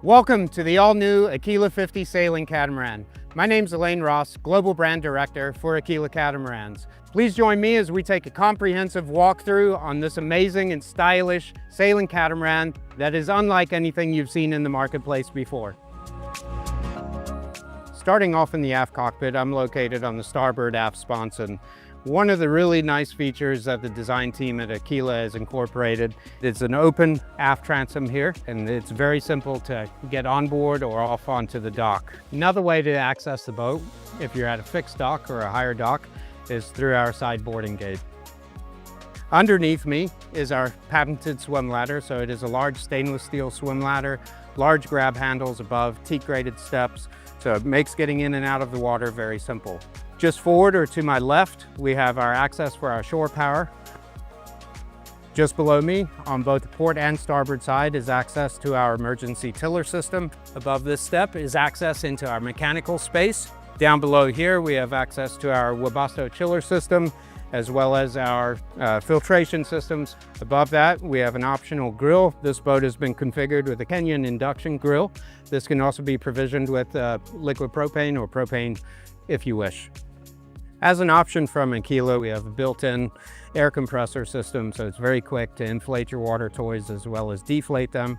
Welcome to the all-new Aquila 50 sailing catamaran. My name's Elaine Ross, Global Brand Director for Aquila Catamarans. Please join me as we take a comprehensive walkthrough on this amazing and stylish sailing catamaran that is unlike anything you've seen in the marketplace before. Starting off in the aft cockpit, I'm located on the starboard aft sponson. One of the really nice features that the design team at Aquila has incorporated is an open aft transom here, and it's very simple to get on board or off onto the dock. Another way to access the boat, if you're at a fixed dock or a higher dock, is through our side boarding gate. Underneath me is our patented swim ladder. So it is a large stainless steel swim ladder, large grab handles above, teak-graded steps, so it makes getting in and out of the water very simple. Just forward or to my left, we have our access for our shore power. Just below me, on both the port and starboard side, is access to our emergency tiller system. Above this step is access into our mechanical space. Down below here, we have access to our Webasto chiller system, as well as our filtration systems. Above that, we have an optional grill. This boat has been configured with a Kenyan induction grill. This can also be provisioned with liquid propane or propane if you wish. As an option from Aquila, we have a built-in air compressor system, so it's very quick to inflate your water toys as well as deflate them.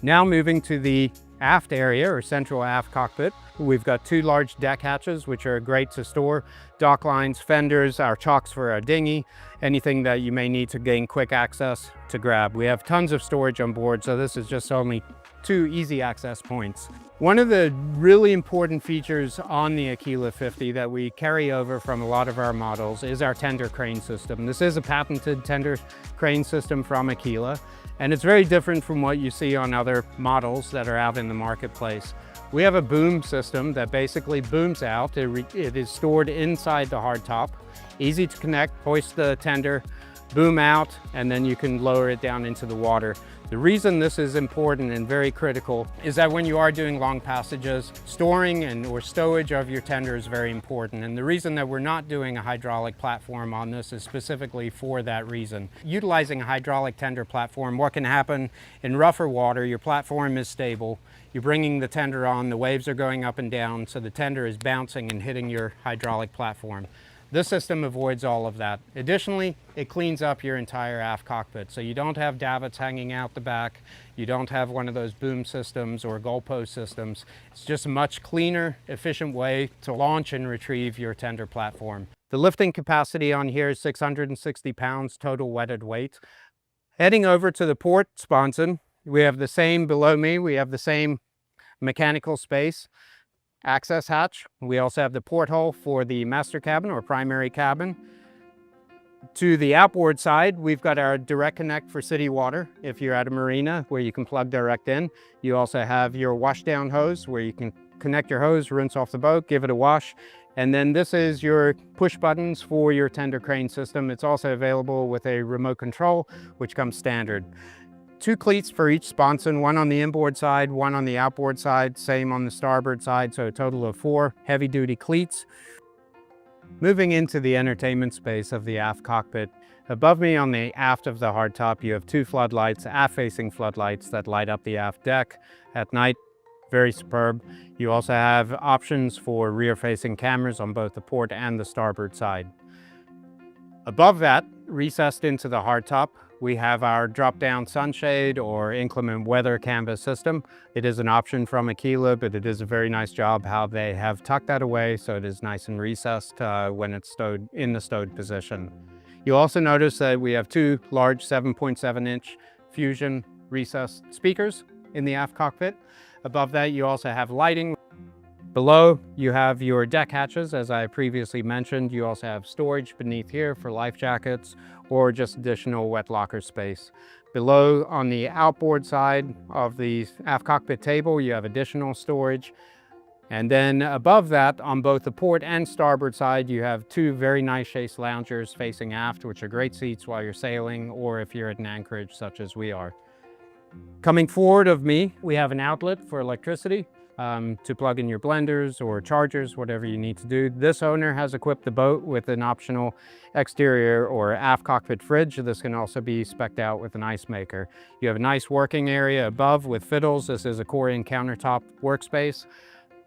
Now moving to the aft area or central aft cockpit, we've got two large deck hatches, which are great to store dock lines, fenders, our chocks for our dinghy, anything that you may need to gain quick access to grab. We have tons of storage on board, so this is just only two easy access points. One of the really important features on the Aquila 50 that we carry over from a lot of our models is our tender crane system. This is a patented tender crane system from Aquila, and it's very different from what you see on other models that are out in the marketplace. We have a boom system that basically booms out. It is stored inside the hardtop, easy to connect, hoist the tender, boom out, and then you can lower it down into the water. The reason this is important and very critical is that when you are doing long passages, storing or stowage of your tender is very important. And the reason that we're not doing a hydraulic platform on this is specifically for that reason. Utilizing a hydraulic tender platform, what can happen in rougher water, your platform is stable, you're bringing the tender on, the waves are going up and down, so the tender is bouncing and hitting your hydraulic platform. This system avoids all of that. Additionally, it cleans up your entire aft cockpit. So you don't have davits hanging out the back. You don't have one of those boom systems or goalpost systems. It's just a much cleaner, efficient way to launch and retrieve your tender platform. The lifting capacity on here is 660 pounds total wetted weight. Heading over to the port sponson, we have the same below me. We have the same mechanical space. Access hatch. We also have the porthole for the master cabin or primary cabin. To the outboard side, we've got our direct connect for city water if you're at a marina where you can plug direct in. You also have your washdown hose where you can connect your hose, rinse off the boat, give it a wash. And then this is your push buttons for your tender crane system. It's also available with a remote control, which comes standard. Two cleats for each sponson, one on the inboard side, one on the outboard side, same on the starboard side, so a total of 4 heavy-duty cleats. Moving into the entertainment space of the aft cockpit, above me on the aft of the hardtop, you have 2 floodlights, aft-facing floodlights that light up the aft deck at night. Very superb. You also have options for rear-facing cameras on both the port and the starboard side. Above that, recessed into the hardtop, we have our drop-down sunshade or inclement weather canvas system. It is an option from Aquila, but it is a very nice job how they have tucked that away so it is nice and recessed when it's stowed in the stowed position. You'll also notice that we have 2 large 7.7-inch Fusion recessed speakers in the aft cockpit. Above that, you also have lighting. Below, you have your deck hatches, as I previously mentioned. You also have storage beneath here for life jackets or just additional wet locker space. Below, on the outboard side of the aft cockpit table, you have additional storage. And then above that, on both the port and starboard side, you have 2 very nice chaise loungers facing aft, which are great seats while you're sailing or if you're at an anchorage such as we are. Coming forward of me, we have an outlet for electricity. to plug in your blenders or chargers, whatever you need to do. This owner has equipped the boat with an optional exterior or aft cockpit fridge. This can also be spec'd out with an ice maker. You have a nice working area above with fiddles. This is a Korean countertop workspace.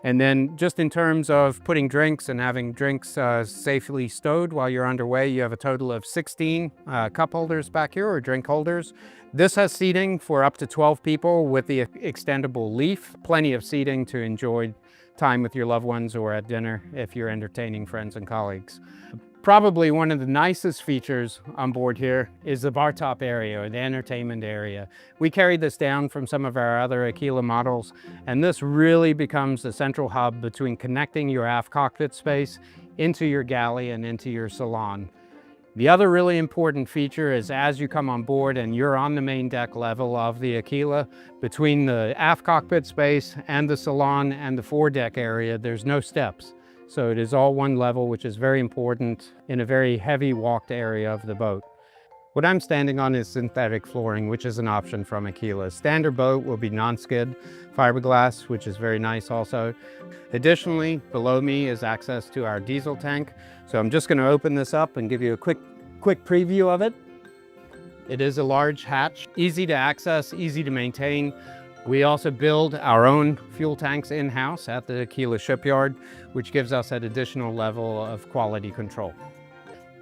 And then just in terms of putting drinks and having drinks safely stowed while you're underway, you have a total of 16 cup holders back here, or drink holders. This has seating for up to 12 people with the extendable leaf. Plenty of seating to enjoy time with your loved ones or at dinner if you're entertaining friends and colleagues. Probably one of the nicest features on board here is the bar top area, or the entertainment area. We carried this down from some of our other Aquila models, and this really becomes the central hub between connecting your aft cockpit space into your galley and into your salon. The other really important feature is as you come on board and you're on the main deck level of the Aquila, between the aft cockpit space and the salon and the foredeck area, there's no steps. So it is all one level, which is very important in a very heavy walked area of the boat. What I'm standing on is synthetic flooring, which is an option from Aquila. Standard boat will be non-skid fiberglass, which is very nice also. Additionally, below me is access to our diesel tank. So I'm just going to open this up and give you a quick preview of it. It is a large hatch, easy to access, easy to maintain. We also build our own fuel tanks in-house at the Aquila shipyard, which gives us an additional level of quality control.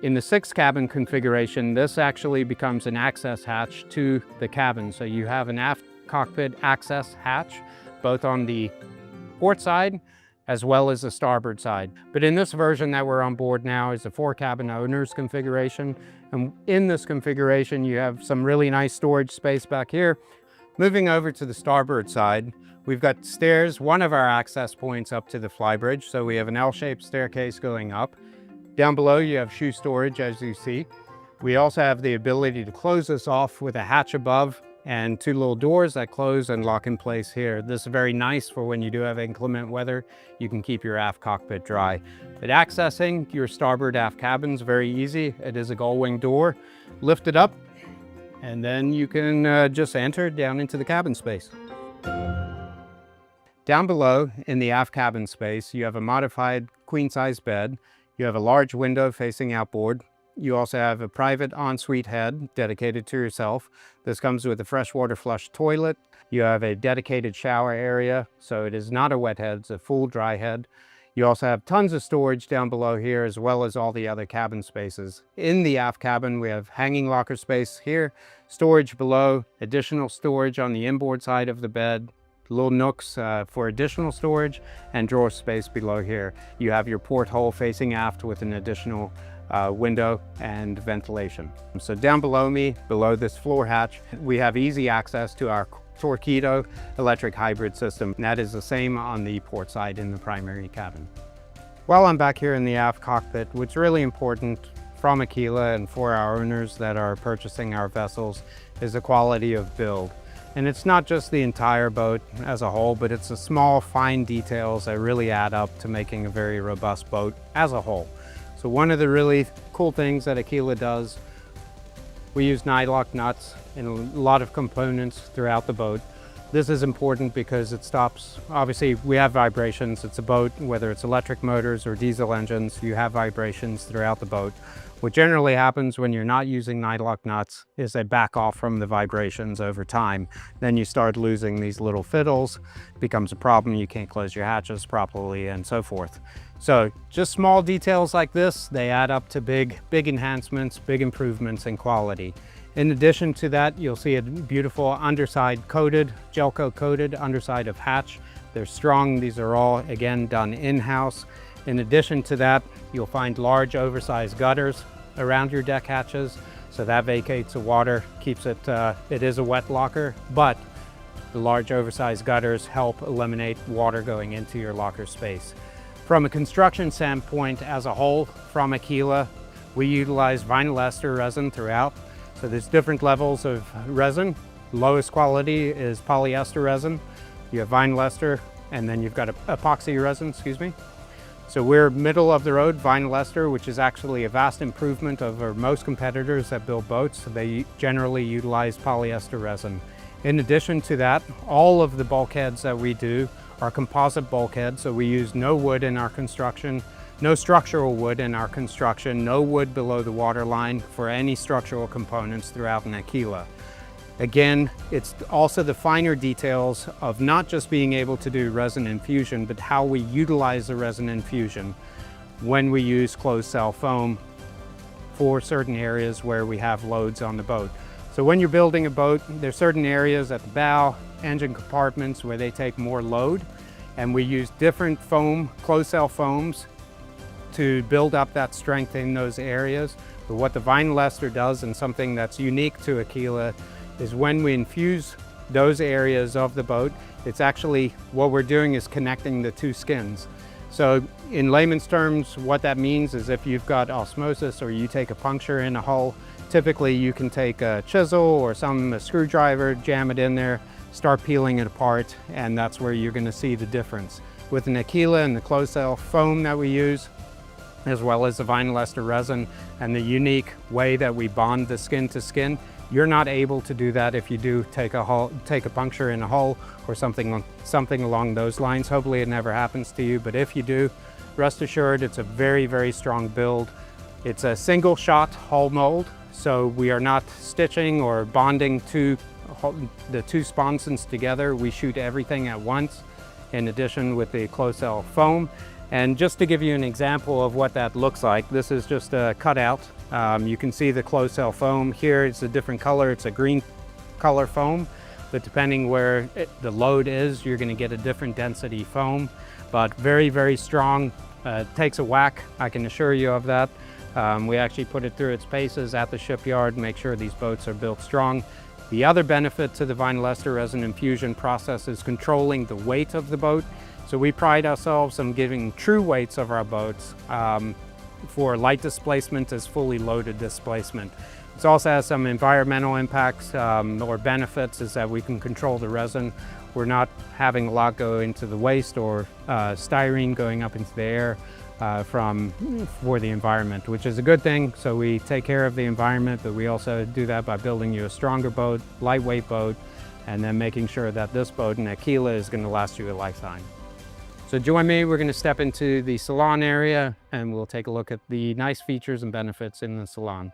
In the 6 cabin configuration, this actually becomes an access hatch to the cabin. So you have an aft cockpit access hatch, both on the port side as well as the starboard side. But in this version that we're on board now is a 4 cabin owner's configuration. And in this configuration, you have some really nice storage space back here. Moving over to the starboard side, we've got stairs, one of our access points up to the flybridge. So we have an L-shaped staircase going up. Down below, you have shoe storage, as you see. We also have the ability to close this off with a hatch above and 2 little doors that close and lock in place here. This is very nice for when you do have inclement weather. You can keep your aft cockpit dry. But accessing your starboard aft cabin is very easy. It is a gull-wing door. Lift it up, and then you can just enter down into the cabin space. Down below in the aft cabin space, you have a modified queen-size bed. You have a large window facing outboard. You also have a private ensuite head dedicated to yourself. This comes with a freshwater flush toilet. You have a dedicated shower area, so it is not a wet head, it's a full dry head. You also have tons of storage down below here, as well as all the other cabin spaces. In the aft cabin, we have hanging locker space here, storage below, additional storage on the inboard side of the bed, little nooks for additional storage, and drawer space below here. You have your porthole facing aft with an additional window and ventilation. So down below me, below this floor hatch, we have easy access to our Torqeedo electric hybrid system. And that is the same on the port side in the primary cabin. While I'm back here in the aft cockpit, what's really important from Aquila and for our owners that are purchasing our vessels is the quality of build. And it's not just the entire boat as a whole, but it's the small, fine details that really add up to making a very robust boat as a whole. So one of the really cool things that Aquila does, we use nylock nuts in a lot of components throughout the boat. This is important because it stops, obviously we have vibrations. It's a boat, whether it's electric motors or diesel engines, you have vibrations throughout the boat. What generally happens when you're not using nylock nuts is they back off from the vibrations over time. Then you start losing these little fiddles, it becomes a problem, you can't close your hatches properly and so forth. So just small details like this, they add up to big enhancements, big improvements in quality. In addition to that, you'll see a beautiful underside coated, gel coat coated underside of hatch. They're strong, these are all again done in-house. In addition to that, you'll find large oversized gutters around your deck hatches. So that vacates the water, keeps it, it is a wet locker, but the large oversized gutters help eliminate water going into your locker space. From a construction standpoint as a whole, from Aquila, we utilize vinyl ester resin throughout. So there's different levels of resin. Lowest quality is polyester resin. You have vinyl ester, and then you've got epoxy resin, So we're middle of the road vinyl ester, which is actually a vast improvement over most competitors that build boats. They generally utilize polyester resin. In addition to that, all of the bulkheads that we do are composite bulkheads, so we use no wood in our construction, no structural wood in our construction, no wood below the water line for any structural components throughout an Aquila. Again, it's also the finer details of not just being able to do resin infusion, but how we utilize the resin infusion when we use closed cell foam for certain areas where we have loads on the boat. So when you're building a boat, there's certain areas at the bow, engine compartments where they take more load, and we use different foam, closed cell foams to build up that strength in those areas. But what the vinyl ester does, and something that's unique to Aquila, is when we infuse those areas of the boat, it's actually, what we're doing is connecting the two skins. So in layman's terms, what that means is if you've got osmosis or you take a puncture in a hull, typically you can take a chisel or a screwdriver, jam it in there, start peeling it apart, and that's where you're going to see the difference. With an Aquila and the closed cell foam that we use, as well as the vinyl ester resin and the unique way that we bond the skin to skin, you're not able to do that if you do take a puncture in a hull or something along those lines. Hopefully it never happens to you, but if you do, rest assured it's a very, very strong build. It's a single shot hull mold, so we are not stitching or bonding the two sponsons together. We shoot everything at once, in addition with the closed cell foam. And just to give you an example of what that looks like, this is just a cutout. You can see the closed cell foam here. It's a different color. It's a green color foam, but depending where the load is, you're going to get a different density foam, but very, very strong. Takes a whack, I can assure you of that. We actually put it through its paces at the shipyard, make sure these boats are built strong. The other benefit to the vinyl ester resin infusion process is controlling the weight of the boat. So we pride ourselves on giving true weights of our boats for light displacement as fully loaded displacement. It also has some environmental impacts or benefits, is that we can control the resin. We're not having a lot go into the waste or styrene going up into the air for the environment, which is a good thing. So we take care of the environment, but we also do that by building you a stronger boat, lightweight boat, and then making sure that this boat, an Aquila, is going to last you a lifetime. So join me, we're going to step into the salon area and we'll take a look at the nice features and benefits in the salon.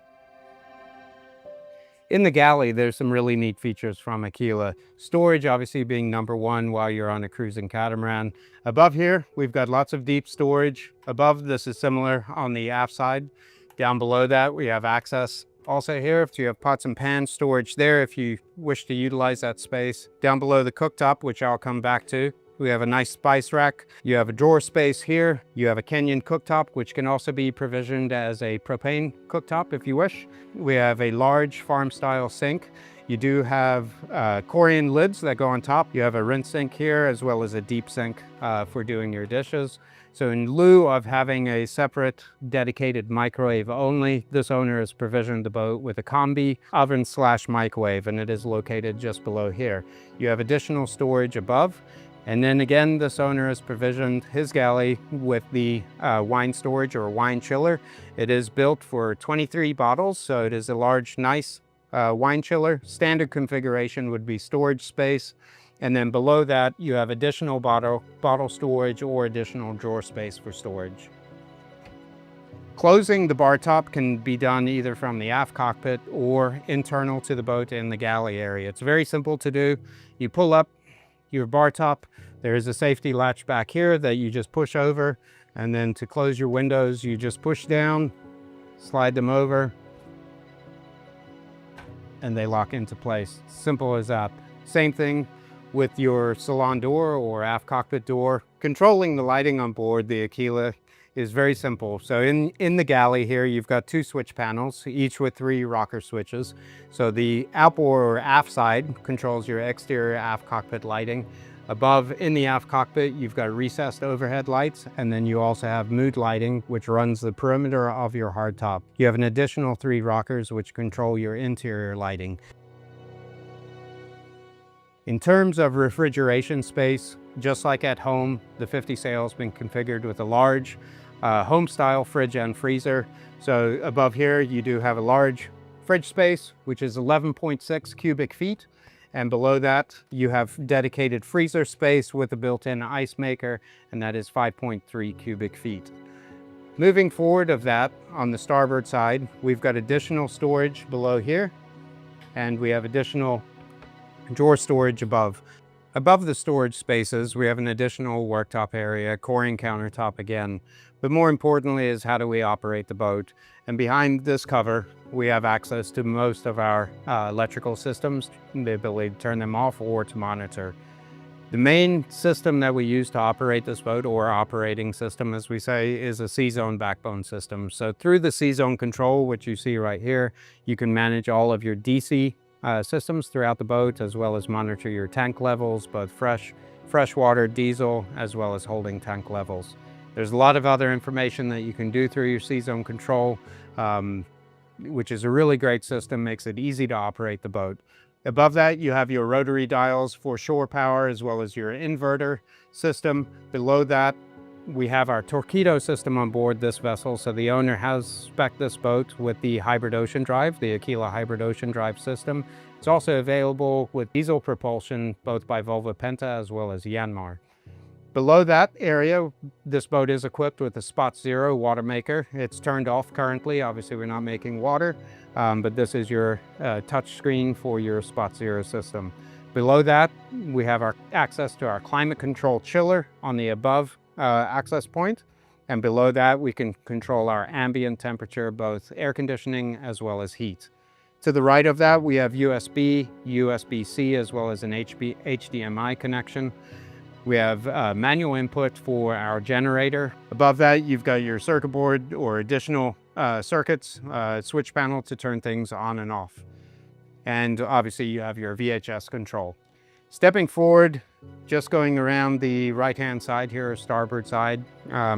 In the galley, there's some really neat features from Aquila. Storage obviously being number one while you're on a cruising catamaran. Above here, we've got lots of deep storage. Above, this is similar on the aft side. Down below that, we have access. Also here, if you have pots and pans, storage there if you wish to utilize that space. Down below the cooktop, which I'll come back to, we have a nice spice rack. You have a drawer space here. You have a Kenyan cooktop, which can also be provisioned as a propane cooktop if you wish. We have a large farm-style sink. You do have Corian lids that go on top. You have a rinse sink here, as well as a deep sink for doing your dishes. So in lieu of having a separate dedicated microwave only, this owner has provisioned the boat with a combi oven/microwave, and it is located just below here. You have additional storage above. And then again, this owner has provisioned his galley with the wine storage or wine chiller. It is built for 23 bottles, so it is a large, nice wine chiller. Standard configuration would be storage space. And then below that, you have additional bottle storage or additional drawer space for storage. Closing the bar top can be done either from the aft cockpit or internal to the boat in the galley area. It's very simple to do. You pull up your bar top. There is a safety latch back here that you just push over, and then to close your windows, you just push down, slide them over, and they lock into place. Simple as that. Same thing with your salon door or aft cockpit door. Controlling the lighting on board the Aquila is very simple. So in the galley here, you've got two switch panels, each with 3 rocker switches. So the outboard or aft side controls your exterior aft cockpit lighting. Above in the aft cockpit, you've got recessed overhead lights, and then you also have mood lighting, which runs the perimeter of your hardtop. You have an additional 3 rockers, which control your interior lighting. In terms of refrigeration space, just like at home, the 50 sail has been configured with a large home-style fridge and freezer. So above here, you do have a large fridge space, which is 11.6 cubic feet. And below that, you have dedicated freezer space with a built-in ice maker, and that is 5.3 cubic feet. Moving forward of that, on the starboard side, we've got additional storage below here, and we have additional drawer storage above. Above the storage spaces, we have an additional worktop area, coring countertop again. But more importantly is how do we operate the boat? And behind this cover, we have access to most of our electrical systems, the ability to turn them off or to monitor. The main system that we use to operate this boat, or operating system as we say, is a C-zone backbone system. So through the C-zone control, which you see right here, you can manage all of your DC systems throughout the boat, as well as monitor your tank levels, both freshwater, diesel, as well as holding tank levels. There's a lot of other information that you can do through your C-zone control, which is a really great system, makes it easy to operate the boat. Above that, you have your rotary dials for shore power, as well as your inverter system. Below that, we have our torpedo system on board this vessel. So the owner has spec'd this boat with the hybrid ocean drive, the Aquila hybrid ocean drive system. It's also available with diesel propulsion, both by Volvo Penta as well as Yanmar. Below that area, this boat is equipped with a Spot Zero water maker. It's turned off currently. Obviously, we're not making water, but this is your touch screen for your Spot Zero system. Below that, we have our access to our climate control chiller on the above access point. And below that, we can control our ambient temperature, both air conditioning as well as heat. To the right of that, we have USB, USB-C, as well as an HDMI connection. We have manual input for our generator. Above that, you've got your circuit board or additional circuits, switch panel to turn things on and off. And obviously you have your VHS control. Stepping forward, just going around the right-hand side here, starboard side,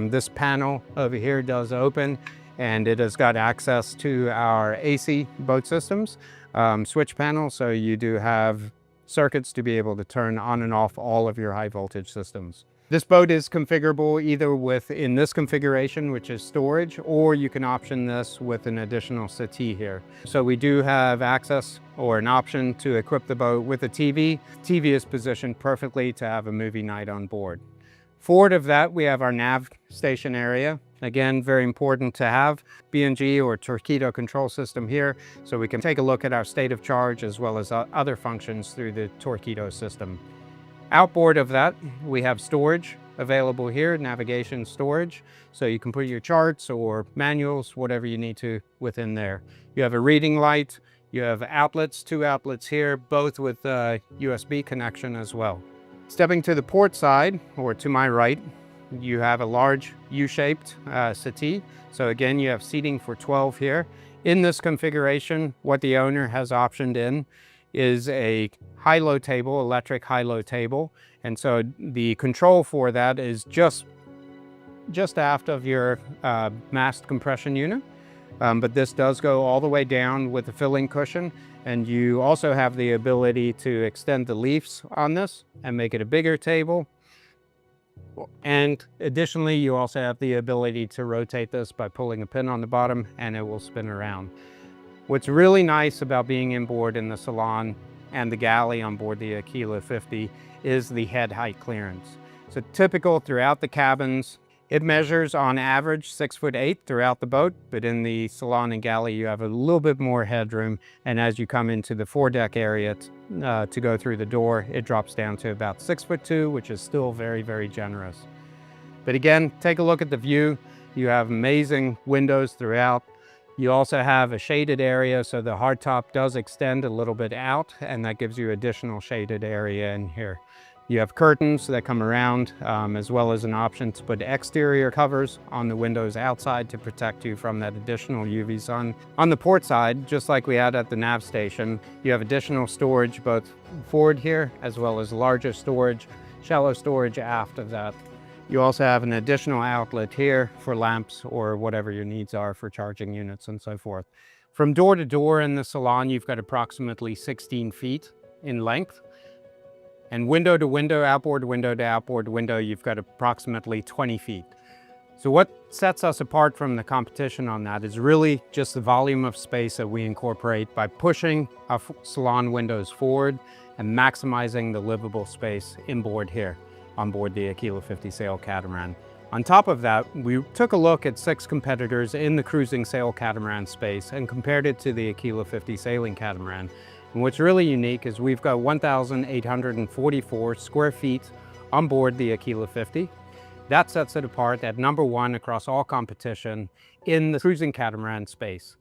this panel over here does open, and it has got access to our AC boat systems switch panel. So you do have circuits to be able to turn on and off all of your high voltage systems. This boat is configurable either in this configuration, which is storage, or you can option this with an additional settee here. So we do have access or an option to equip the boat with a TV. TV is positioned perfectly to have a movie night on board. Forward of that, we have our nav station area. Again, very important to have BNG or torpedo control system here, so we can take a look at our state of charge as well as other functions through the torpedo system. Outboard of that, we have storage available here, navigation storage, so you can put your charts or manuals, whatever you need to, within there. You have a reading light, you have outlets, 2 outlets here, both with USB connection as well. Stepping to the port side, or to my right, you have a large U-shaped settee. So again, you have seating for 12 here. In this configuration, what the owner has optioned in is a high-low table, electric high-low table. And so the control for that is just aft of your mast compression unit. But this does go all the way down with the filling cushion. And you also have the ability to extend the leaves on this and make it a bigger table. And additionally, you also have the ability to rotate this by pulling a pin on the bottom, and it will spin around. What's really nice about being inboard in the salon and the galley on board the Aquila 50 is the head height clearance. So typical throughout the cabins, it measures on average 6'8" throughout the boat, but in the salon and galley, you have a little bit more headroom. And as you come into the foredeck area to go through the door, it drops down to about 6'2", which is still very, very generous. But again, take a look at the view. You have amazing windows throughout. You also have a shaded area, so the hardtop does extend a little bit out, and that gives you additional shaded area in here. You have curtains that come around, as well as an option to put exterior covers on the windows outside to protect you from that additional UV sun. On the port side, just like we had at the nav station, you have additional storage both forward here, as well as larger storage, shallow storage aft of that. You also have an additional outlet here for lamps or whatever your needs are for charging units and so forth. From door to door in the salon, you've got approximately 16 feet in length. And window to window, outboard window to outboard window, you've got approximately 20 feet. So what sets us apart from the competition on that is really just the volume of space that we incorporate by pushing our salon windows forward and maximizing the livable space inboard here on board the Aquila 50 sail catamaran. On top of that, we took a look at 6 competitors in the cruising sail catamaran space and compared it to the Aquila 50 sailing catamaran. And what's really unique is we've got 1,844 square feet on board the Aquila 50. That sets it apart at #1 across all competition in the cruising catamaran space.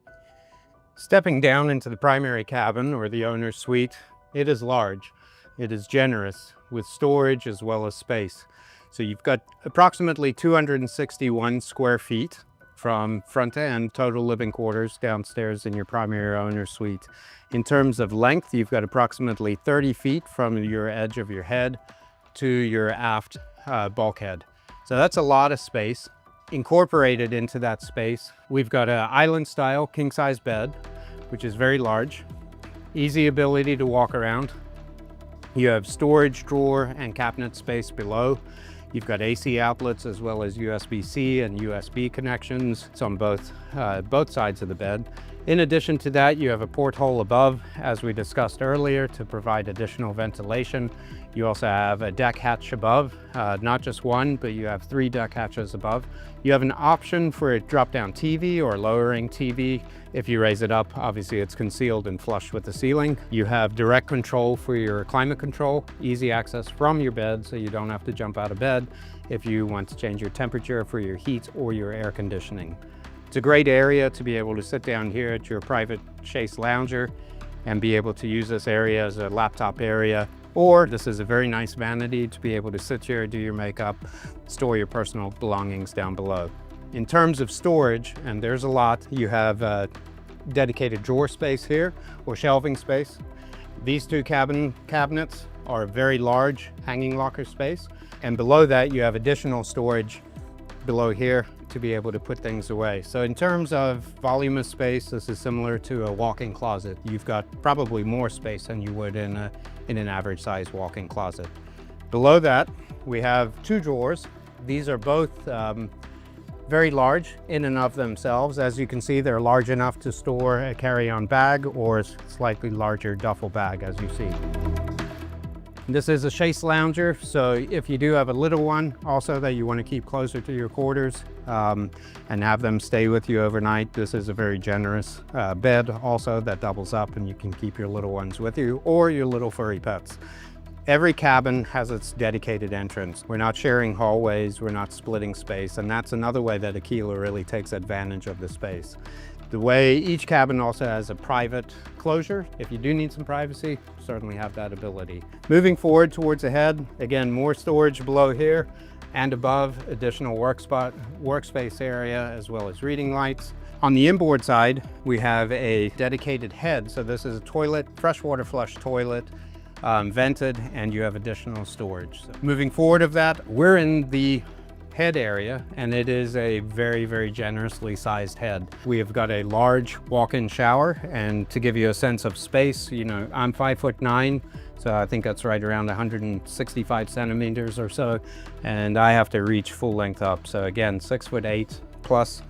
Stepping down into the primary cabin, or the owner's suite, it is large. It is generous with storage as well as space. So you've got approximately 261 square feet from front to end, total living quarters downstairs in your primary owner's suite. In terms of length, you've got approximately 30 feet from your edge of your head to your aft bulkhead. So that's a lot of space. Incorporated into that space, we've got an island-style king-size bed, which is very large. Easy ability to walk around. You have storage, drawer, and cabinet space below. You've got AC outlets as well as USB-C and USB connections. It's on both sides of the bed. In addition to that, you have a porthole above, as we discussed earlier, to provide additional ventilation. You also have a deck hatch above, not just one, but you have 3 deck hatches above. You have an option for a drop-down TV or lowering TV. If you raise it up, obviously it's concealed and flush with the ceiling. You have direct control for your climate control, easy access from your bed, so you don't have to jump out of bed if you want to change your temperature for your heat or your air conditioning. It's a great area to be able to sit down here at your private chaise lounger and be able to use this area as a laptop area. Or this is a very nice vanity to be able to sit here, do your makeup, store your personal belongings down below. In terms of storage, and there's a lot, you have dedicated drawer space here, or shelving space. These 2 cabinets are very large hanging locker space. And below that, you have additional storage below here to be able to put things away. So in terms of volume of space, this is similar to a walk-in closet. You've got probably more space than you would in an average size walk-in closet. Below that, we have 2 drawers. These are both very large in and of themselves. As you can see, they're large enough to store a carry-on bag or a slightly larger duffel bag, as you see. This is a chaise lounger, so if you do have a little one also that you want to keep closer to your quarters and have them stay with you overnight, this is a very generous bed also that doubles up, and you can keep your little ones with you or your little furry pets. Every cabin has its dedicated entrance. We're not sharing hallways, we're not splitting space, and that's another way that Aquila really takes advantage of the space. The way each cabin also has a private closure. If you do need some privacy, certainly have that ability. Moving forward towards the head, again, more storage below here and above, additional workspace area as well as reading lights. On the inboard side, we have a dedicated head. So this is a toilet, freshwater flush toilet, vented, and you have additional storage. So moving forward of that, we're in the head area, and it is a very, very generously sized head. We have got a large walk-in shower, and to give you a sense of space, you know, I'm 5'9", so I think that's right around 165 centimeters or so, and I have to reach full length up. So again, 6'8" plus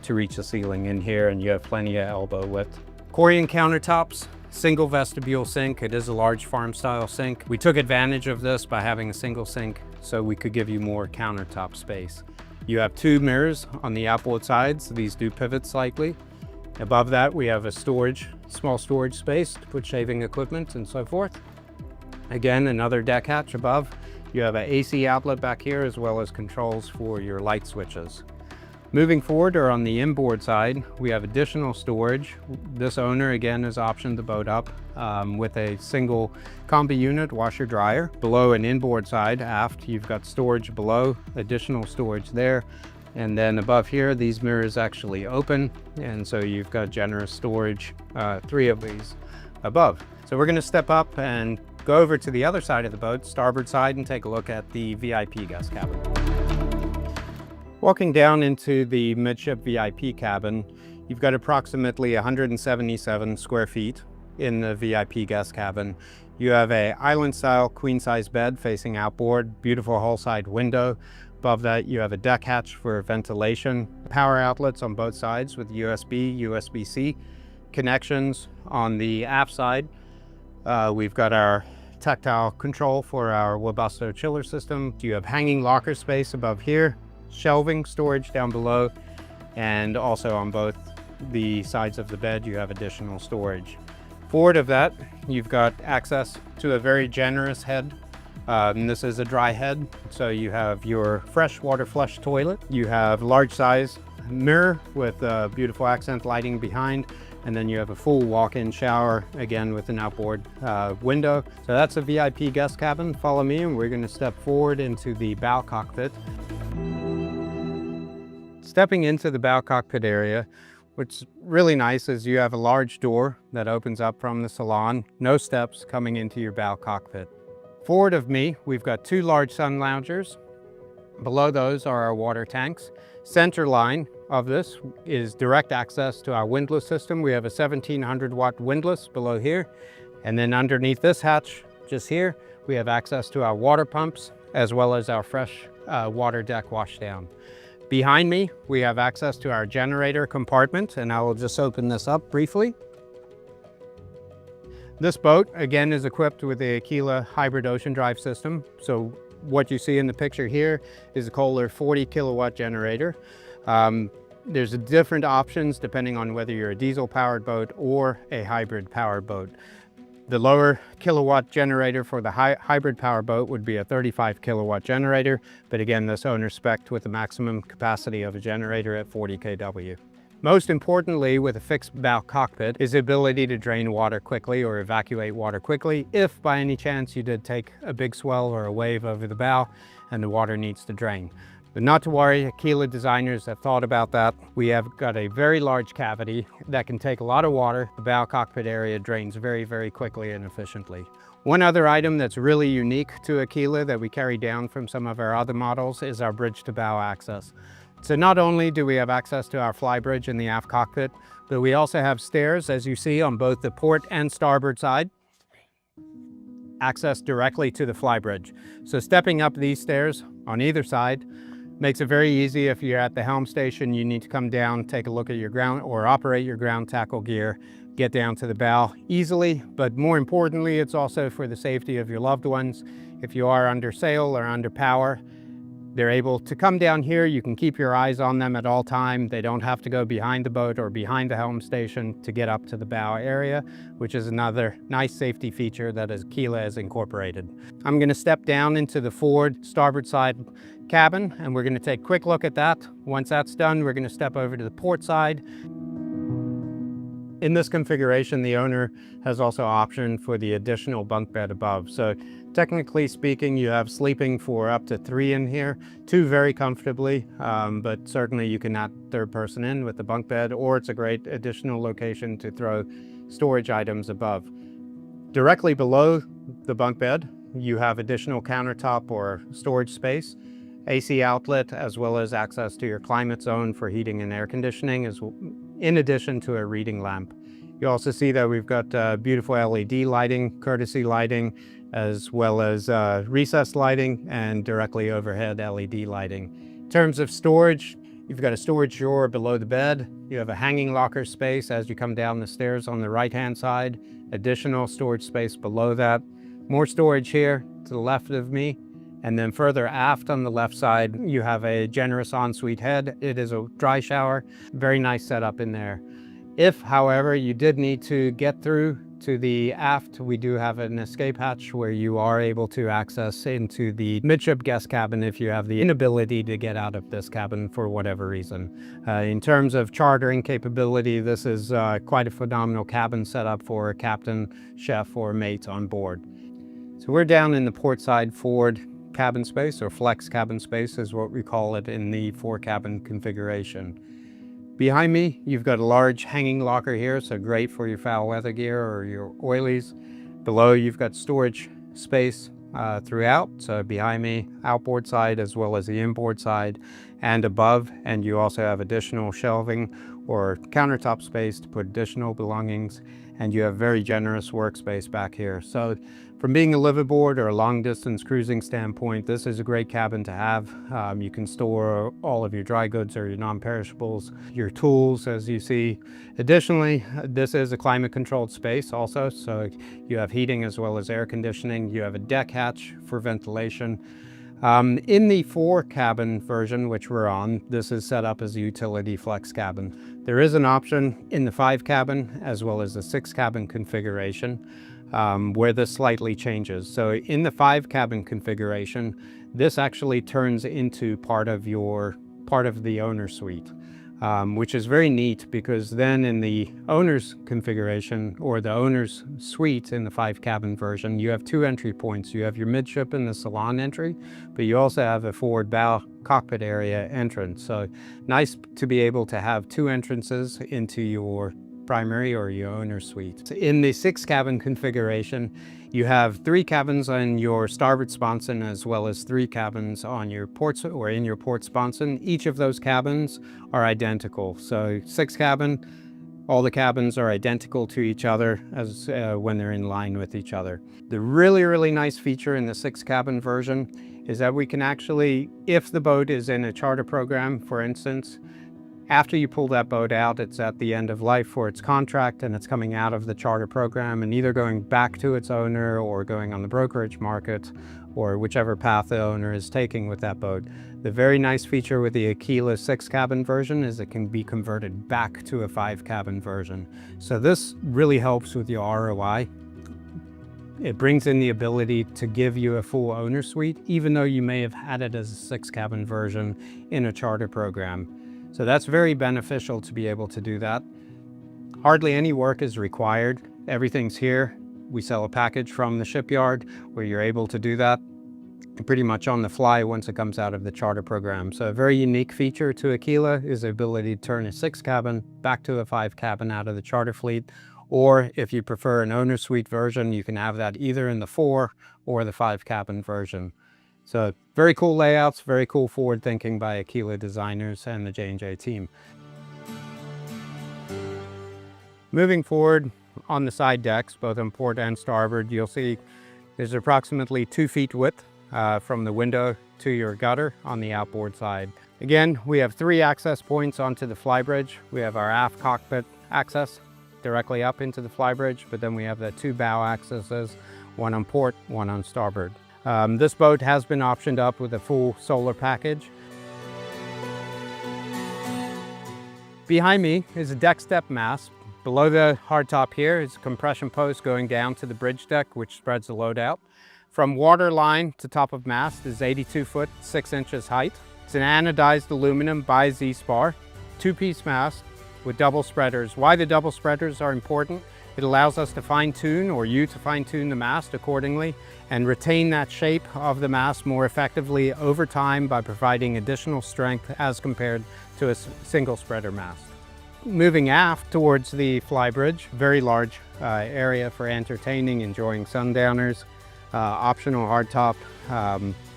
to reach the ceiling in here, and you have plenty of elbow width. Corian countertops, single vestibule sink. It is a large farm style sink. We took advantage of this by having a single sink so we could give you more countertop space. You have 2 mirrors on the outboard sides. These do pivot slightly. Above that, we have a small storage space to put shaving equipment and so forth. Again, another deck hatch above. You have an AC outlet back here as well as controls for your light switches. Moving forward, or on the inboard side, we have additional storage. This owner, again, has optioned the boat up with a single combi unit, washer dryer. Below an inboard side, aft, you've got storage below, additional storage there. And then above here, these mirrors actually open. And so you've got generous storage, 3 of these above. So we're gonna step up and go over to the other side of the boat, starboard side, and take a look at the VIP guest cabin. Walking down into the midship VIP cabin, you've got approximately 177 square feet in the VIP guest cabin. You have a island-style queen-size bed facing outboard, beautiful hull-side window Above that, you have a deck hatch for ventilation, power outlets on both sides with USB, USB-C connections. On the aft side, we've got our tactile control for our Webasto chiller system. You have hanging locker space above here, shelving storage down below, and also on both the sides of the bed, you have additional storage. Forward of that, you've got access to a very generous head. This is a dry head, so you have your fresh water flush toilet. You have large size mirror with beautiful accent lighting behind, and then you have a full walk-in shower, again with an outboard window. So that's a VIP guest cabin. Follow me and we're going to step forward into the bow cockpit. Stepping into the bow cockpit area, what's really nice is you have a large door that opens up from the salon, no steps coming into your bow cockpit. Forward of me, we've got two large sun loungers. Below those are our water tanks. Center line of this is direct access to our windlass system. We have a 1700 watt windlass below here. And then underneath this hatch, just here, we have access to our water pumps as well as our fresh water deck washdown. Behind me, we have access to our generator compartment, and I will just open this up briefly. This boat, again, is equipped with the Aquila hybrid ocean drive system. So what you see in the picture here is a Kohler 40 kilowatt generator. There's different options depending on whether you're a diesel powered boat or a hybrid powered boat. The lower kilowatt generator for the hybrid power boat would be a 35 kilowatt generator, but again, this owner spec'd with the maximum capacity of a generator at 40 kW. Most importantly, with a fixed bow cockpit is the ability to drain water quickly or evacuate water quickly if by any chance you did take a big swell or a wave over the bow and the water needs to drain. But not to worry, Aquila designers have thought about that. We have got a very large cavity that can take a lot of water. The bow cockpit area drains very, very quickly and efficiently. One other item that's really unique to Aquila that we carry down from some of our other models is our bridge to bow access. So not only do we have access to our flybridge in the aft cockpit, but we also have stairs, as you see, on both the port and starboard side, access directly to the flybridge. So stepping up these stairs on either side makes it very easy. If you're at the helm station, you need to come down, take a look at your ground or operate your ground tackle gear, get down to the bow easily. But more importantly, it's also for the safety of your loved ones. If you are under sail or under power, they're able to come down here. You can keep your eyes on them at all times. They don't have to go behind the boat or behind the helm station to get up to the bow area, which is another nice safety feature that Aquila has incorporated. I'm going to step down into the forward starboard side cabin, and we're going to take a quick look at that. Once that's done, we're going to step over to the port side. In this configuration, the owner has also option for the additional bunk bed above. So technically speaking, you have sleeping for up to 3 in here, 2 very comfortably, but certainly you can add third person in with the bunk bed, or it's a great additional location to throw storage items above. Directly below the bunk bed, you have additional countertop or storage space, AC outlet, as well as access to your climate zone for heating and air conditioning, in addition to a reading lamp. You also see that we've got beautiful LED lighting, courtesy lighting, as well as recessed lighting and directly overhead LED lighting. In terms of storage, you've got a storage drawer below the bed. You have a hanging locker space as you come down the stairs on the right-hand side, additional storage space below that, more storage here to the left of me. And then further aft on the left side, you have a generous ensuite head. It is a dry shower, very nice setup in there. If, however, you did need to get through to the aft, we do have an escape hatch where you are able to access into the midship guest cabin if you have the inability to get out of this cabin for whatever reason. In terms of chartering capability, this is quite a phenomenal cabin setup for a captain, chef, or mate on board. So we're down in the port side forward cabin space, or flex cabin space is what we call it in the 4-cabin configuration. Behind me, you've got a large hanging locker here, so great for your foul weather gear or your oilies. Below, you've got storage space throughout, so behind me, outboard side as well as the inboard side and above, and you also have additional shelving or countertop space to put additional belongings, and you have very generous workspace back here. So from being a liveaboard or a long distance cruising standpoint, this is a great cabin to have. You can store all of your dry goods or your non-perishables, your tools, as you see. Additionally, this is a climate controlled space also, so you have heating as well as air conditioning. You have a deck hatch for ventilation. In the 4-cabin version, which we're on, this is set up as a utility flex cabin. There is an option in the 5-cabin as well as the 6-cabin configuration where this slightly changes. So in the 5-cabin configuration, this actually turns into part of the owner's suite. Which is very neat, because then in the owner's configuration or the owner's suite in the 5-cabin version, you have 2 entry points. You have your midship and the salon entry, but you also have a forward bow cockpit area entrance. So nice to be able to have 2 entrances into your primary or your owner's suite. In the 6-cabin configuration, you have 3 cabins on your starboard sponson as well as 3 cabins on your port or in your port sponson. Each of those cabins are identical. So 6-cabin, all the cabins are identical to each other as when they're in line with each other. The really nice feature in the 6-cabin version is that we can actually, if the boat is in a charter program, for instance, after you pull that boat out, it's at the end of life for its contract and it's coming out of the charter program and either going back to its owner or going on the brokerage market or whichever path the owner is taking with that boat. The very nice feature with the Aquila 6-cabin version is it can be converted back to a 5-cabin version. So this really helps with your ROI. It brings in the ability to give you a full owner suite, even though you may have had it as a 6-cabin version in a charter program. So that's very beneficial to be able to do that. Hardly any work is required. Everything's here. We sell a package from the shipyard where you're able to do that pretty much on the fly once it comes out of the charter program. So a very unique feature to Aquila is the ability to turn a 6-cabin back to a 5-cabin out of the charter fleet. Or if you prefer an owner suite version, you can have that either in the 4 or the 5-cabin version. So very cool layouts, very cool forward thinking by Aquila designers and the J&J team. Moving forward on the side decks, both on port and starboard, you'll see there's approximately 2 feet width from the window to your gutter on the outboard side. Again, we have 3 access points onto the flybridge. We have our aft cockpit access directly up into the flybridge, but then we have the 2 bow accesses, one on port, one on starboard. This boat has been optioned up with a full solar package. Behind me is a deck step mast. Below the hardtop here is a compression post going down to the bridge deck, which spreads the load out. From water line to top of mast is 82 foot, 6 inches height. It's an anodized aluminum by Z-Spar, 2-piece mast with double spreaders. Why the double spreaders are important? It allows us to fine-tune, or you to fine-tune the mast accordingly and retain that shape of the mast more effectively over time by providing additional strength as compared to a single spreader mast. Moving aft towards the flybridge, very large area for entertaining, enjoying sundowners, optional hardtop,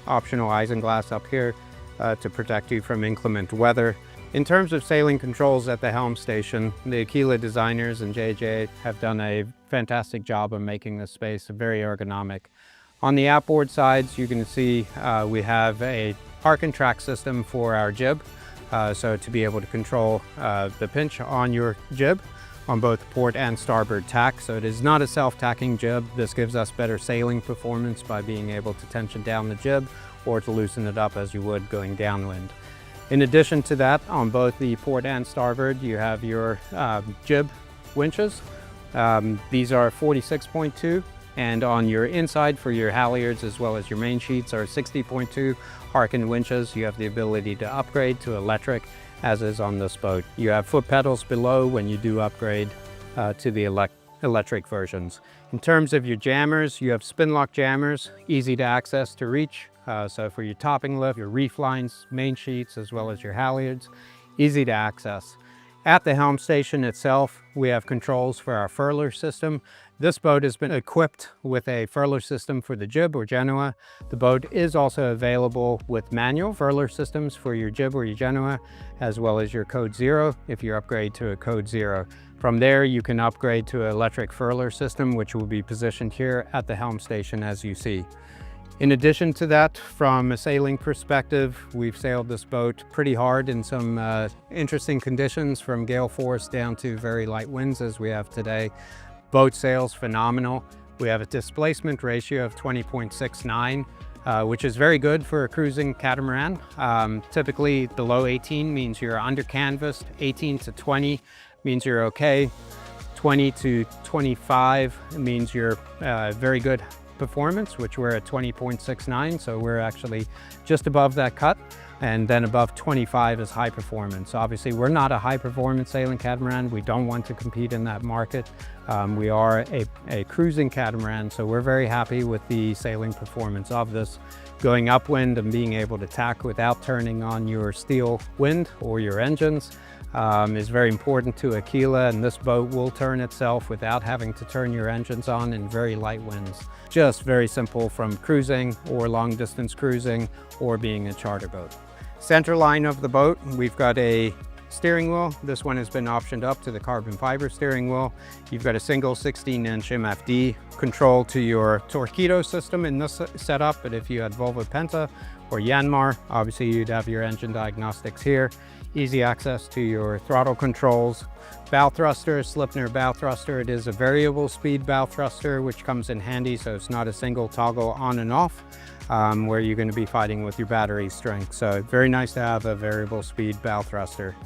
optional isinglass up here to protect you from inclement weather. In terms of sailing controls at the helm station, the Aquila designers and JJ have done a fantastic job of making this space very ergonomic. On the outboard sides, you can see we have a park and track system for our jib, so to be able to control the pinch on your jib on both port and starboard tack. So it is not a self-tacking jib. This gives us better sailing performance by being able to tension down the jib or to loosen it up as you would going downwind. In addition to that, on both the port and starboard, you have your jib winches. These are 46.2, and on your inside for your halyards as well as your main sheets are 60.2 Harken winches. You have the ability to upgrade to electric, as is on this boat. You have foot pedals below when you do upgrade to the electric versions. In terms of your jammers, you have spin lock jammers, easy to access to reach. So for your topping lift, your reef lines, main sheets, as well as your halyards, easy to access. At the helm station itself, we have controls for our furler system. This boat has been equipped with a furler system for the jib or genoa. The boat is also available with manual furler systems for your jib or your genoa, as well as your code 0 if you upgrade to a code 0. From there, you can upgrade to an electric furler system, which will be positioned here at the helm station as you see. In addition to that, from a sailing perspective, we've sailed this boat pretty hard in some interesting conditions, from gale force down to very light winds as we have today. Boat sails phenomenal. We have a displacement ratio of 20.69, which is very good for a cruising catamaran. Typically below 18 means you're under canvas, 18 to 20 means you're okay, 20 to 25 means you're very good performance, which we're at 20.69, so we're actually just above that cut. And then above 25 is high performance. Obviously, we're not a high performance sailing catamaran. We don't want to compete in that market. We are a cruising catamaran, so we're very happy with the sailing performance of this. Going upwind and being able to tack without turning on your steel wind or your engines is very important to Aquila, and this boat will turn itself without having to turn your engines on in very light winds. Just very simple from cruising or long distance cruising or being a charter boat. Center line of the boat, we've got a steering wheel. This one has been optioned up to the carbon fiber steering wheel. You've got a single 16-inch MFD control to your torpedo system in this setup, but if you had Volvo Penta or Yanmar, obviously you'd have your engine diagnostics here. Easy access to your throttle controls. Bow thruster, Slipner bow thruster. It is a variable speed bow thruster, which comes in handy, so it's not a single toggle on and off, where you're going to be fighting with your battery strength. So very nice to have a variable speed bow thruster.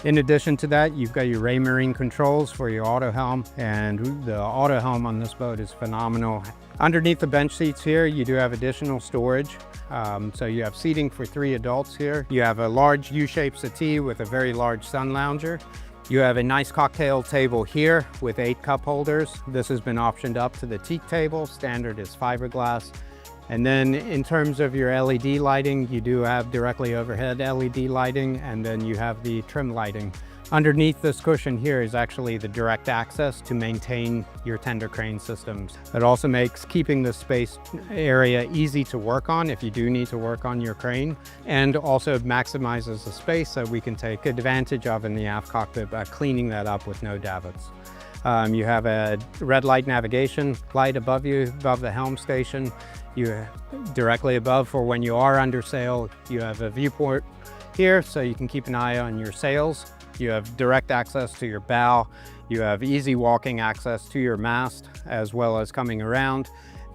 In addition to that, you've got your Raymarine controls for your auto helm, and the auto helm on this boat is phenomenal. Underneath the bench seats here, you do have additional storage. So you have seating for 3 adults here. You have a large U-shaped settee with a very large sun lounger. You have a nice cocktail table here with 8 cup holders. This has been optioned up to the teak table. Standard is fiberglass. And then in terms of your LED lighting, you do have directly overhead LED lighting, and then you have the trim lighting. Underneath this cushion here is actually the direct access to maintain your tender crane systems. It also makes keeping the space area easy to work on if you do need to work on your crane, and also maximizes the space that we can take advantage of in the aft cockpit by cleaning that up with no davits. You have a red light navigation light above you, above the helm station. You directly above for when you are under sail. You have a viewport here so you can keep an eye on your sails. You have direct access to your bow. You have easy walking access to your mast, as well as coming around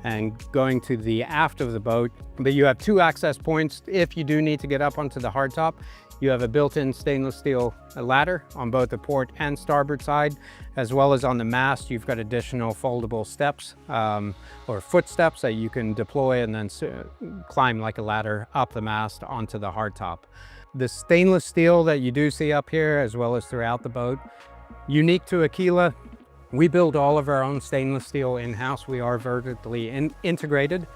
and going to the aft of the boat. But you have 2 access points if you do need to get up onto the hardtop. You have a built-in stainless steel ladder on both the port and starboard side, as well as on the mast. You've got additional foldable steps or footsteps that you can deploy and then climb like a ladder up the mast onto the hardtop. The stainless steel that you do see up here, as well as throughout the boat, unique to Aquila. We build all of our own stainless steel in-house. We are vertically integrated.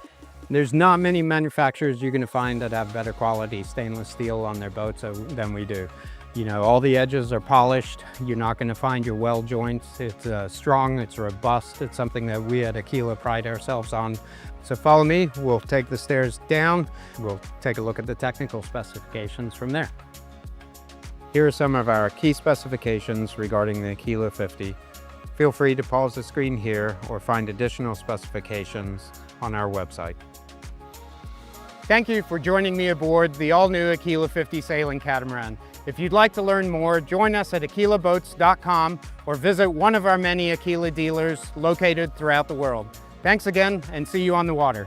There's not many manufacturers you're going to find that have better quality stainless steel on their boats than we do. You know, all the edges are polished. You're not going to find your weld joints. It's strong, it's robust. It's something that we at Aquila pride ourselves on. So follow me, we'll take the stairs down. We'll take a look at the technical specifications from there. Here are some of our key specifications regarding the Aquila 50. Feel free to pause the screen here or find additional specifications on our website. Thank you for joining me aboard the all-new Aquila 50 sailing catamaran. If you'd like to learn more, join us at aquilaboats.com or visit one of our many Aquila dealers located throughout the world. Thanks again, and see you on the water.